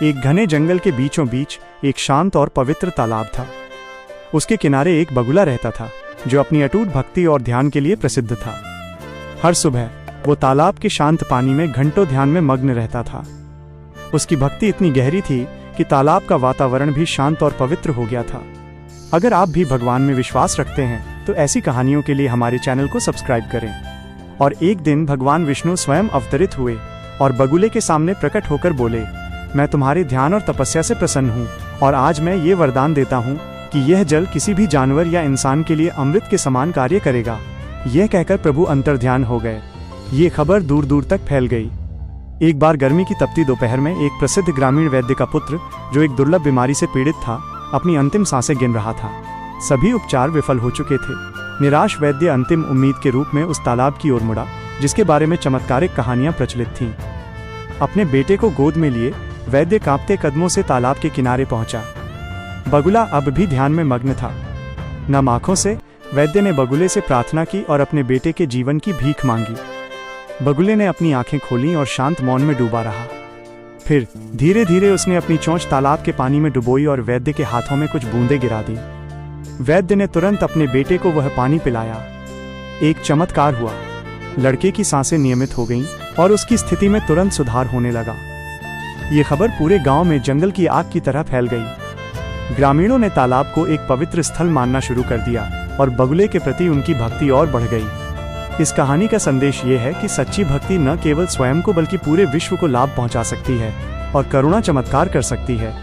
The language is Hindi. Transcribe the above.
एक घने जंगल के बीचों बीच एक शांत और पवित्र तालाब था। उसके किनारे एक बगुला रहता था जो अपनी अटूट भक्ति और ध्यान के लिए प्रसिद्ध था। हर सुबह वो तालाब के शांत पानी में घंटों ध्यान में मग्न रहता था। उसकी भक्ति इतनी गहरी थी कि तालाब का वातावरण भी शांत और पवित्र हो गया था। अगर आप भी भगवान में विश्वास रखते हैं तो ऐसी कहानियों के लिए हमारे चैनल को सब्सक्राइब करें। और एक दिन भगवान विष्णु स्वयं अवतरित हुए और बगुले के सामने प्रकट होकर बोले, मैं तुम्हारे ध्यान और तपस्या से प्रसन्न हूँ और आज मैं ये वरदान देता हूँ कि यह जल किसी भी जानवर या इंसान के लिए अमृत के समान कार्य करेगा। यह कहकर प्रभु अंतर्ध्यान हो गए। ये खबर दूर दूर तक फैल गई। एक बार गर्मी की तपती दोपहर में एक प्रसिद्ध ग्रामीण वैद्य का पुत्र, जो एक दुर्लभ बीमारी से पीड़ित था, अपनी अंतिम सांसें गिन रहा था। सभी उपचार विफल हो चुके थे। निराश वैद्य अंतिम उम्मीद के रूप में उस तालाब की ओर मुड़ा जिसके बारे में चमत्कारिक कहानियां प्रचलित थीं। अपने बेटे को गोद में लिए वैद्य कांपते कदमों से तालाब के किनारे पहुंचा। बगुला अब भी ध्यान में मग्न था। नम आंखों से वैद्य ने बगुले से प्रार्थना की और अपने बेटे के जीवन की भीख मांगी। बगुले ने अपनी आंखें खोलीं और शांत मौन में डूबा रहा। फिर धीरे धीरे उसने अपनी चोंच तालाब के पानी में डुबोई और वैद्य के हाथों में कुछ बूंदें गिरा दी। वैद्य ने तुरंत अपने बेटे को वह पानी पिलाया। एक चमत्कार हुआ। लड़के की सांसें नियमित हो गईं और उसकी स्थिति में तुरंत सुधार होने लगा। ये खबर पूरे गांव में जंगल की आग की तरह फैल गई। ग्रामीणों ने तालाब को एक पवित्र स्थल मानना शुरू कर दिया और बगुले के प्रति उनकी भक्ति और बढ़ गई। इस कहानी का संदेश ये है कि सच्ची भक्ति न केवल स्वयं को बल्कि पूरे विश्व को लाभ पहुंचा सकती है और करुणा चमत्कार कर सकती है।